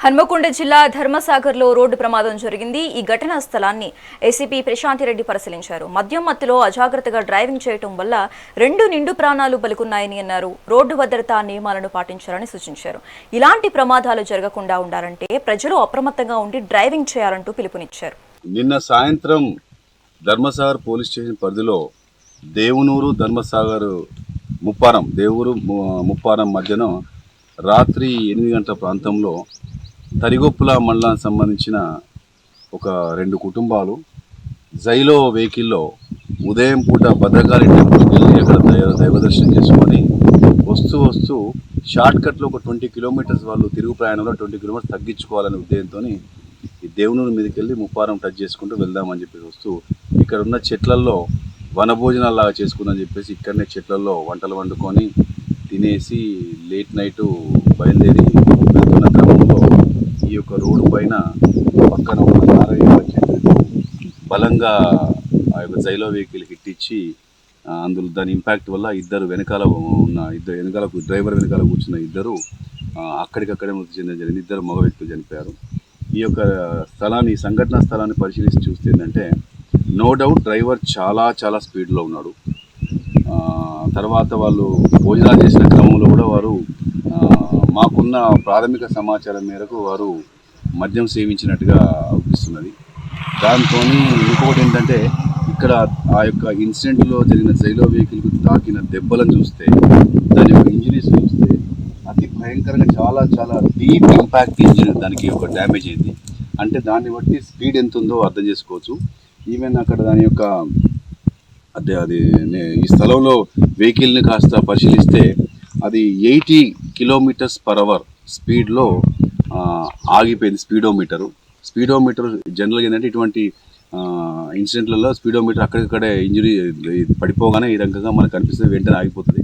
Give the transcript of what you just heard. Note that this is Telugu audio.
హన్మకొండ జిల్లా ధర్మసాగర్లో రోడ్డు ప్రమాదం జరిగింది. ఈ ఘటనా స్థలాన్ని ఏసీపీ ప్రశాంతిరెడ్డి పరిశీలించారు. మద్యం మత్తులో అజాగ్రత్తగా డ్రైవింగ్ చేయడం వల్ల 2 నిండు ప్రాణాలు బలికున్నాయని అన్నారు. రోడ్డు భద్రతా నియమాలను పాటించాలని సూచించారు. ఇలాంటి ప్రమాదాలు జరగకుండా ఉండాలంటే ప్రజలు అప్రమత్తంగా ఉండి డ్రైవింగ్ చేయాలంటూ పిలుపునిచ్చారు. నిన్న సాయంత్రం ధర్మసాగర్ పోలీస్ స్టేషన్ పరిధిలో దేవునూరు ధర్మసాగర్ ముప్పారం మధ్యన రాత్రి 8 గంటల ప్రాంతంలో తరిగొప్పుల మండలానికి సంబంధించిన ఒక 2 కుటుంబాలు జైలో వెహికల్లో ఉదయం పూట భద్రకాళి టెంపుల్కి వెళ్ళి అక్కడ దైవదర్శనం చేసుకొని వస్తూ షార్ట్ కట్లో ఒక 20 కిలోమీటర్స్ వాళ్ళు తిరుగు ప్రయాణంలో 20 కిలోమీటర్స్ తగ్గించుకోవాలనే ఉద్దేశంతో ఈ దేవునూరు మీదకి వెళ్ళి ముప్పారం టచ్ చేసుకుంటూ వెళ్దామని చెప్పేసి వస్తూ ఇక్కడ ఉన్న చెట్లల్లో వనభోజనాల్లాగా చేసుకుందని చెప్పేసి ఇక్కడనే చెట్లలో వంటలు వండుకొని తినేసి లేట్ నైట్ బయలుదేరి వెళ్తున్న క్రమంలో ఈ యొక్క రోడ్డు పైన పక్కన ఉన్న నారయ్య చెట్టు బలంగా ఆ యొక్క జైలో వెహికల్ హిట్ ఇచ్చి అందులో దాని ఇంపాక్ట్ వల్ల డ్రైవర్ వెనకాల కూర్చున్న ఇద్దరు అక్కడికక్కడే మృతి చెందడం జరిగింది. 2 మగ వ్యక్తులు చనిపోయారు. ఈ యొక్క సంఘటనా స్థలాన్ని పరిశీలించి చూస్తే ఏంటంటే నో డౌట్ డ్రైవర్ చాలా స్పీడ్లో ఉన్నాడు. తర్వాత వాళ్ళు భోజనాలు చేసిన క్రమంలో కూడా వారు మాకున్న ప్రాథమిక సమాచారం మేరకు వారు మద్యం సేవించినట్టుగా అనిపిస్తున్నది. దాంతో ఇంకొకటి ఏంటంటే ఇక్కడ ఆ యొక్క ఇన్సిడెంట్లో జరిగిన జైలో వెహికల్కు తాకిన దెబ్బలను చూస్తే దాని యొక్క ఇంజరీస్ చూస్తే అతి భయంకరంగా చాలా డీప్ ఇంపాక్ట్ ఇంజరీ దానికి ఒక డ్యామేజ్ అయింది. అంటే దాన్ని బట్టి స్పీడ్ ఎంత ఉందో అర్థం చేసుకోవచ్చు. ఈవెన్ అక్కడ దాని యొక్క అది ఈ స్థలంలో వెహికల్ని కాస్త పరిశీలిస్తే అది 80 km/h స్పీడ్లో ఆగిపోయింది. స్పీడోమీటర్ జనరల్గా ఏంటంటే ఇటువంటి ఇన్సిడెంట్లలో స్పీడోమీటర్ అక్కడికక్కడే ఇంజరీ పడిపోగానే ఈ రకంగా మనకు కనిపిస్తుంది, వెంటనే ఆగిపోతుంది.